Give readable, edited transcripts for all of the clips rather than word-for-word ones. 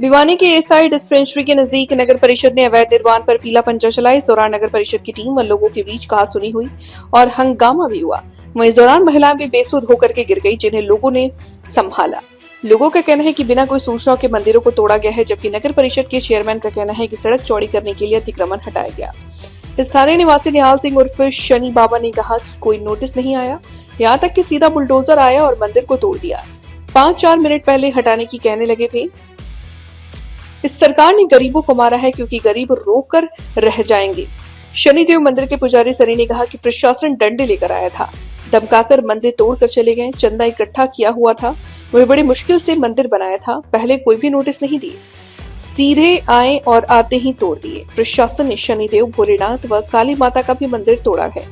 भिवानी के SI dispensary के नजदीक नगर परिषद ने अवैध निर्माण पर पीला पंजा चलाया। इस दौरान नगर परिषद की टीम व लोगों के बीच कहासुनी हुई और हंगामा भी हुआ। वहीं इस दौरान महिलाएं भी बेसुध होकर के गिर गई, जिन्हें लोगों ने संभाला। लोगों का कहना है कि बिना कोई सूचना के मंदिरों को तोड़ा गया है, जबकि नगर परिषद के चेयरमैन का कहना है कि सड़क चौड़ी करने के लिए अतिक्रमण हटाया गया। स्थानीय निवासी निहाल सिंह उर्फ शनि बाबा ने कहा कि कोई नोटिस नहीं आया, यहाँ तक कि सीधा बुलडोजर आया और मंदिर को तोड़ दिया। 5-4 मिनट पहले हटाने की कहने लगे थे। इस सरकार ने गरीबों को मारा है, क्योंकि गरीब रोक कर रह जाएंगे। शनिदेव मंदिर के पुजारी सनी ने कहा कि प्रशासन डंडे लेकर आया था, धमकाकर मंदिर तोड़कर चले गए। चंदा इकट्ठा किया हुआ था, वही बड़ी मुश्किल से मंदिर बनाया था। पहले कोई भी नोटिस नहीं दिए, सीधे आए और आते ही तोड़ दिए। प्रशासन ने शनिदेव, भोलेनाथ व काली माता का भी मंदिर तोड़ा है।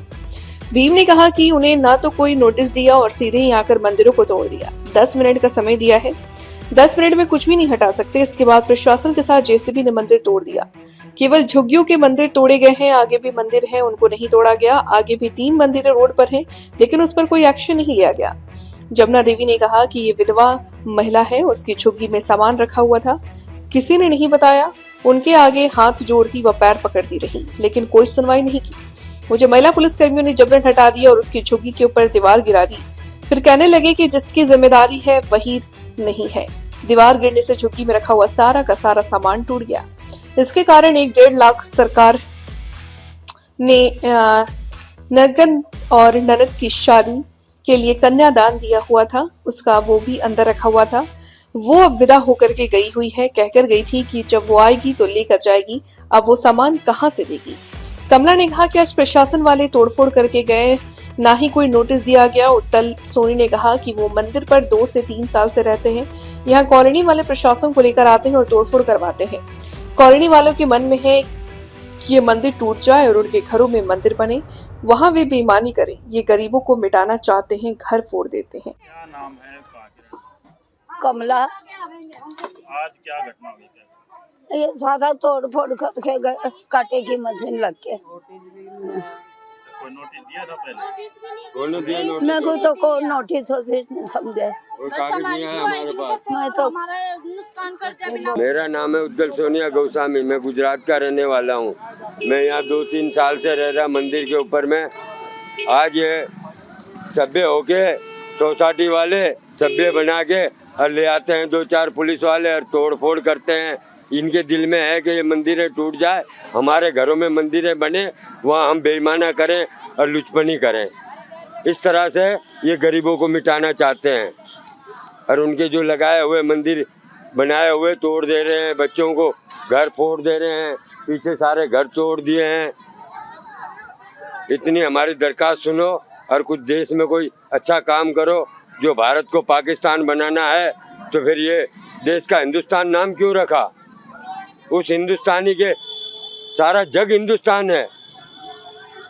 भीम ने कहा कि उन्हें ना तो कोई नोटिस दिया और सीधे ही आकर मंदिरों को तोड़ दिया। 10 मिनट का समय दिया है, 10 मिनट में कुछ भी नहीं हटा सकते। इसके बाद प्रशासन के साथ जेसीबी ने मंदिर तोड़ दिया। केवल झुग्गियों के मंदिर तोड़े गए हैं, आगे भी मंदिर हैं, उनको नहीं तोड़ा गया। आगे भी 3 मंदिर रोड पर हैं, लेकिन उस पर कोई एक्शन नहीं लिया गया। जमुना देवी ने कहा कि ये विधवा महिला है, उसकी झुग्गी में सामान रखा हुआ था, किसी ने नहीं बताया। उनके आगे हाथ जोड़ती व पैर पकड़ती रही, लेकिन कोई सुनवाई नहीं की। मुझे महिला पुलिस कर्मियों ने जबरन हटा दिया और उसकी झुग्गी के ऊपर दीवार गिरा दी। फिर कहने लगे कि जिसकी जिम्मेदारी है वही नहीं है। दीवार गिरने से झुग्गी में रखा हुआ सारा का सारा सामान टूट गया। इसके कारण 1-1.5 लाख सरकार ने नगद और ननद की शादी के लिए कन्यादान दिया हुआ था, उसका वो भी अंदर रखा हुआ था। वो अब विदा होकर के गई हुई है, कहकर गई थी कि जब वो आएगी तो लेकर जाएगी। अब वो सामान कहाँ से देगी? कमला ने कहा कि आज प्रशासन वाले तोड़फोड़ करके गए, ना ही कोई नोटिस दिया गया। उत्तल सोनी ने कहा कि वो मंदिर पर 2 से 3 साल से रहते हैं। यहाँ कॉलोनी वाले प्रशासन को लेकर आते हैं और तोड़फोड़ करवाते हैं। कॉलोनी वालों के मन में है कि ये मंदिर टूट जाए और उनके घरों में मंदिर बने, वहाँ वे बेईमानी करें। ये गरीबों को मिटाना चाहते हैं, घर फोड़ देते हैं। क्या नाम है? कहाँ के रहने? कमला। आज क्या घटना हुई है? ये सारा तोड़ फोड़ करके गए, काटे की मशीन लग के। कोई नोटिस दिया था पहले? कौन दिया नोटिस? मेरे को तो कोई नोटिस नहीं समझे। कोई कागज नहीं है हमारे पास। मैं तो नुकसान करते बिना। मेरा नाम है उद्दल सोनिया गोस्वामी, मैं गुजरात का रहने वाला हूँ। मैं यहाँ 2-3 साल से रह रहा मंदिर के ऊपर में। आज ये सभ्य होके सोसाइटी वाले सभ्य बना के और ले आते हैं 2-4 पुलिस वाले और तोड़ फोड़ करते हैं। इनके दिल में है कि ये मंदिरें टूट जाए, हमारे घरों में मंदिरें बने, वहाँ हम बेईमाना करें और लुचपनी करें। इस तरह से ये गरीबों को मिटाना चाहते हैं और उनके जो लगाए हुए मंदिर बनाए हुए तोड़ दे रहे हैं, बच्चों को घर फोड़ दे रहे हैं, पीछे सारे घर तोड़ दिए हैं। इतनी हमारी दरखास्त सुनो और कुछ देश में कोई अच्छा काम करो। जो भारत को पाकिस्तान बनाना है तो फिर ये देश का हिंदुस्तान नाम क्यों रखा? उस हिंदुस्तानी के सारा जग हिंदुस्तान है,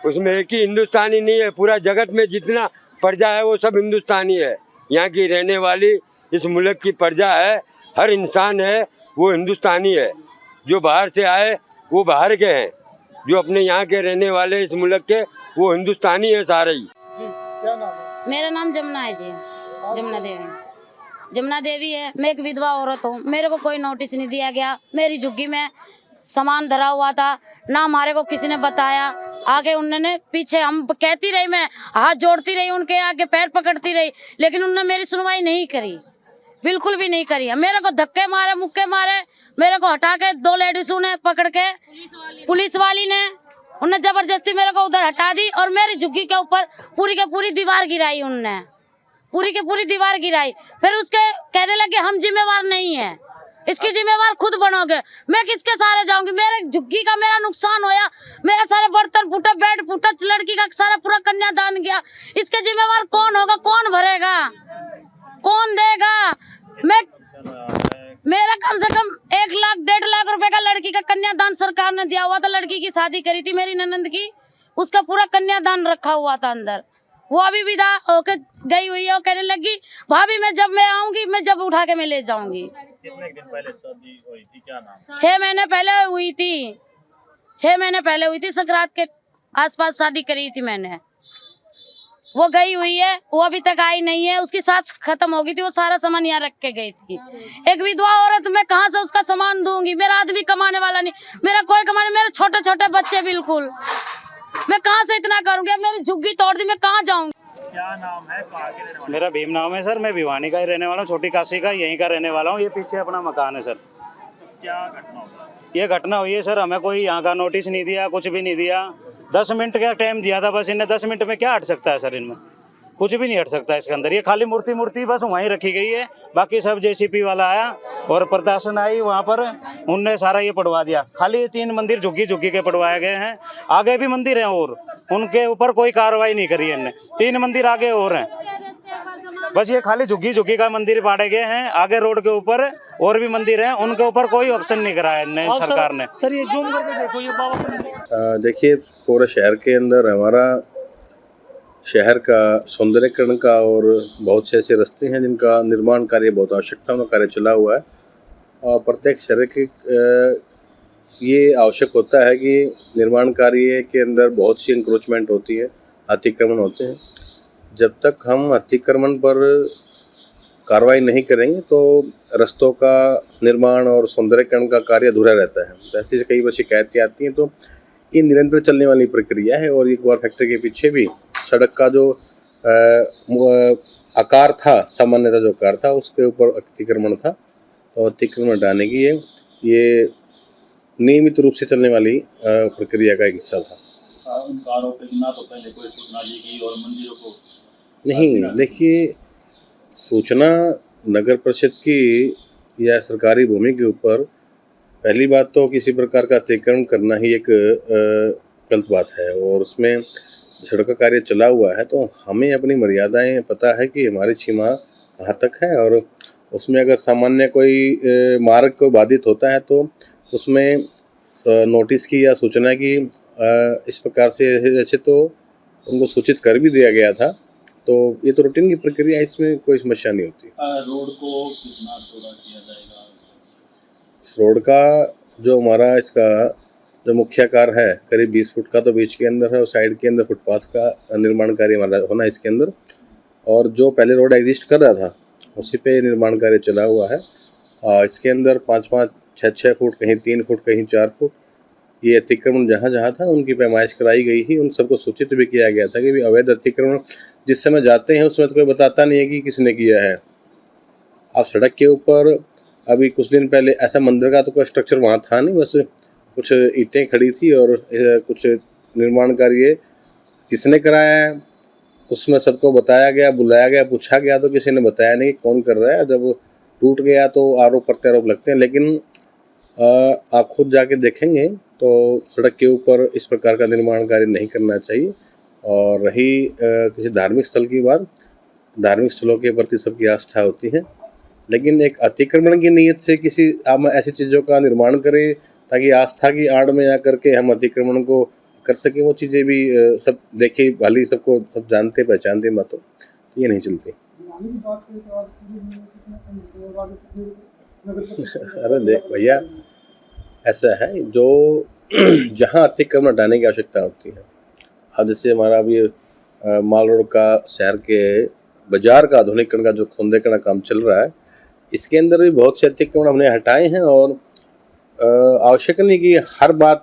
उसमें एक ही हिंदुस्तानी नहीं है। पूरा जगत में जितना प्रजा है वो सब हिंदुस्तानी है। यहाँ की रहने वाली इस मुल्क की प्रजा है, हर इंसान है वो हिंदुस्तानी है। जो बाहर से आए वो बाहर के हैं, जो अपने यहाँ के रहने वाले इस मुल्क के वो हिंदुस्तानी है सारे ही। जी, क्या नाम है? मेरा नाम जमुना है जी, जमुना देवी। जमुना देवी है। मैं एक विधवा औरत हूँ, मेरे को कोई नोटिस नहीं दिया गया। मेरी झुग्गी में सामान धरा हुआ था, ना हमारे को किसी ने बताया। आगे उन्होंने पीछे, हम कहती रही, मैं हाथ जोड़ती रही, उनके आगे पैर पकड़ती रही, लेकिन उन्होंने मेरी सुनवाई नहीं करी, बिल्कुल भी नहीं करी। मेरे को धक्के मारे, मुक्के मारे, मेरे को हटा के 2 लेडीजों ने पकड़ के, पुलिस वाली ने, उन्हें जबरदस्ती मेरे को उधर हटा दी और मेरी झुग्गी के ऊपर पूरी के पूरी दीवार गिराई। उनने पूरी के पूरी दीवार गिराई। फिर उसके कहने लगे हम जिम्मेवार नहीं है, इसकी जिम्मेवार खुद बनोगे। मैं किसके सहारे जाऊंगी? मेरे झुग्गी का मेरा नुकसान होया, मेरा सारे बर्तन फूटा, बेड फूटा, लड़की का सारा पूरा कन्यादान गया। इसके जिम्मेवार कौन होगा? कौन भरेगा? कौन देगा? मेरा कम से कम 1 लाख 1.5 लाख रुपए का लड़की का कन्यादान सरकार ने दिया हुआ था। लड़की की शादी करी थी मेरी ननंद की, उसका पूरा कन्यादान रखा हुआ था अंदर। वो अभी विदा होकर गई हुई है। वो कहने लगी भाभी मैं आऊंगी, मैं जब उठा के मैं ले जाऊंगी। कितने दिन पहले शादी हुई थी? क्या नाम? 6 महीने पहले हुई थी, 6 महीने पहले हुई थी। संक्रांत के आसपास शादी करी थी मैंने। वो गई हुई है, वो अभी तक आई नहीं है। उसकी सांस खत्म हो गई थी, वो सारा सामान यहाँ रख के गई थी। एक विधवा औरत, मैं कहाँ से उसका सामान दूंगी? मेरा आदमी कमाने वाला नहीं, मेरा कोई कमाने, मेरे छोटे छोटे बच्चे, बिल्कुल मैं कहाँ से इतना करूंगी? अब मेरी झुग्गी तोड़ दी, मैं कहाँ जाऊंगी? क्या नाम है, कहाँ के रहने वाले? मेरा भीम नाम है सर। मैं भिवानी का ही रहने वाला हूँ, छोटी काशी का, यहीं का रहने वाला हूँ। ये पीछे अपना मकान है सर। क्या घटना हुआ? ये घटना हुई है सर, हमें कोई यहाँ का नोटिस नहीं दिया, कुछ भी नहीं दिया। 10 मिनट का टाइम दिया था बस इन्हें। 10 मिनट में क्या हट सकता है सर? इनमें कुछ भी नहीं हट सकता इसके अंदर। ये खाली मूर्ति बस वहीं रखी गई है। बाकी सब जेसीपी वाला आया और प्रशासन आई वहाँ पर, उनने सारा ये पड़वा दिया। खाली ये 3 मंदिर झुग्गी के पड़वाए गए हैं। आगे भी मंदिर हैं और उनके ऊपर कोई कार्रवाई नहीं करी है इनने। 3 मंदिर आगे और हैं, बस ये खाली झुग्गी का मंदिर बांटे गए हैं। आगे रोड के ऊपर और भी मंदिर हैं, उनके ऊपर कोई ऑप्शन नहीं कराया इनने, सरकार ने। सर ये जूम करके देखो, ये बाबा मंदिर। देखिए, पूरे शहर के अंदर हमारा शहर का सौंदर्यकरण का और बहुत से ऐसे रास्ते हैं जिनका निर्माण कार्य, बहुत आवश्यकता का कार्य चला हुआ है। और प्रत्येक शहर के ये आवश्यक होता है कि निर्माण कार्य के अंदर बहुत सी इंक्रोचमेंट होती है, अतिक्रमण होते हैं। जब तक हम अतिक्रमण पर कार्रवाई नहीं करेंगे तो रास्तों का निर्माण और सौंदर्यकरण का कार्य अधूरा रहता है। तो ऐसी कई बार शिकायतें आती हैं, तो ये निरंतर चलने वाली प्रक्रिया है। और एक बार फैक्ट्री के पीछे भी सड़क का जो आकार था, सामान्यतः जो आकार था, उसके ऊपर अतिक्रमण था। तो अतिक्रमण हटाने की ये नियमित रूप से चलने वाली प्रक्रिया का एक हिस्सा था। उन कारों पे ना तो पहले कोई सूचना दी गई और मंदिरों को नहीं। देखिए, सूचना नगर परिषद की या सरकारी भूमि के ऊपर, पहली बात तो किसी प्रकार का अतिक्रमण करना ही एक गलत बात है। और उसमें सड़क का कार्य चला हुआ है तो हमें अपनी मर्यादाएं पता है कि हमारी सीमा कहाँ तक है। और उसमें अगर सामान्य कोई मार्ग को बाधित होता है तो उसमें नोटिस की या सूचना की इस प्रकार से, जैसे तो उनको सूचित कर भी दिया गया था। तो ये तो रूटीन की प्रक्रिया है, इसमें कोई समस्या नहीं होती। रोड को कितना चौड़ा किया जाएगा? इस रोड का जो हमारा इसका जो मुख्य आकार है करीब 20 फुट का तो बीच के अंदर है, और साइड के अंदर फुटपाथ का निर्माण कार्य हमारा होना इसके अंदर। और जो पहले रोड एग्जिस्ट कर रहा था उसी पे निर्माण कार्य चला हुआ है। इसके अंदर 5-5, 6-6 फुट, कहीं 3 फुट, कहीं 4 फुट ये अतिक्रमण जहाँ था उनकी पैमाइश कराई गई थी। उन सबको सूचित भी किया गया था कि भी अवैध अतिक्रमण जिस समय जाते हैं उसमें तो कोई बताता नहीं है कि किसने किया है। अब सड़क के ऊपर अभी कुछ दिन पहले ऐसा मंदिर का तो कोई स्ट्रक्चर वहाँ था नहीं, बस कुछ ईंटें खड़ी थी और कुछ निर्माण कार्य किसने कराया है उसमें सबको बताया गया, बुलाया गया, पूछा गया तो किसी ने बताया नहीं कौन कर रहा है। जब टूट गया तो आरोप प्रत्यारोप लगते हैं, लेकिन आप खुद जाके देखेंगे तो सड़क के ऊपर इस प्रकार का निर्माण कार्य नहीं करना चाहिए। और रही किसी धार्मिक स्थल की बात, धार्मिक स्थलों के प्रति सबकी आस्था होती है, लेकिन एक अतिक्रमण की नीयत से किसी हम ऐसी चीज़ों का निर्माण करें ताकि आस्था की आड़ में आकर के हम अतिक्रमण को कर सकें, वो चीज़ें भी सब देखे भली सबको सब जानते पहचानते बातों, तो ये नहीं चलती। अरे देख भैया, ऐसा है जो जहाँ अतिक्रमण हटाने की आवश्यकता होती है। अब जैसे हमारा अभी माल रोड का शहर के बाजार का आधुनिकीकरण का जो सौंदर्यीकरण काम चल रहा है, इसके अंदर भी बहुत से अतिक्रमण हमने हटाए हैं। और आवश्यक नहीं कि हर बात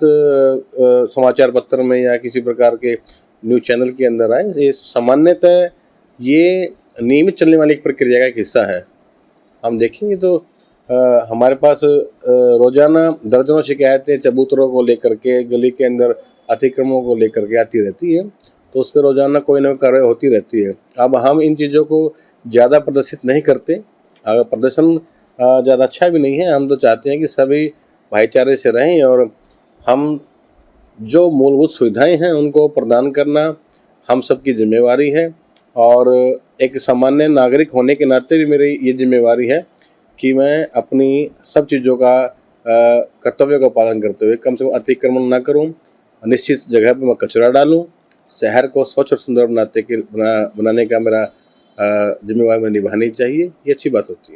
समाचार पत्र में या किसी प्रकार के न्यूज़ चैनल के अंदर आए। ये सामान्यतः ये नियमित चलने वाली एक प्रक्रिया का एक हिस्सा है। हम देखेंगे तो हमारे पास रोजाना दर्जनों शिकायतें चबूतरों को लेकर के, गली के अंदर अतिक्रमणों को लेकर के आती रहती है, तो उस पर रोजाना कोई ना कोई कार्रवाई होती रहती है। अब हम इन चीज़ों को ज़्यादा प्रदर्शित नहीं करते, अगर प्रदर्शन ज़्यादा अच्छा भी नहीं है। हम तो चाहते हैं कि सभी भाईचारे से रहें और हम जो मूलभूत सुविधाएं हैं उनको प्रदान करना हम सबकी जिम्मेवारी है। और एक सामान्य नागरिक होने के नाते भी मेरी ये जिम्मेवारी है कि मैं अपनी सब चीज़ों का कर्तव्यों का पालन करते हुए कम से कम अतिक्रमण ना करूं, निश्चित जगह पर मैं कचरा डालूं, शहर को स्वच्छ और सुंदर बनाने का मेरा जिम्मेवारी में निभानी चाहिए। ये अच्छी बात होती है।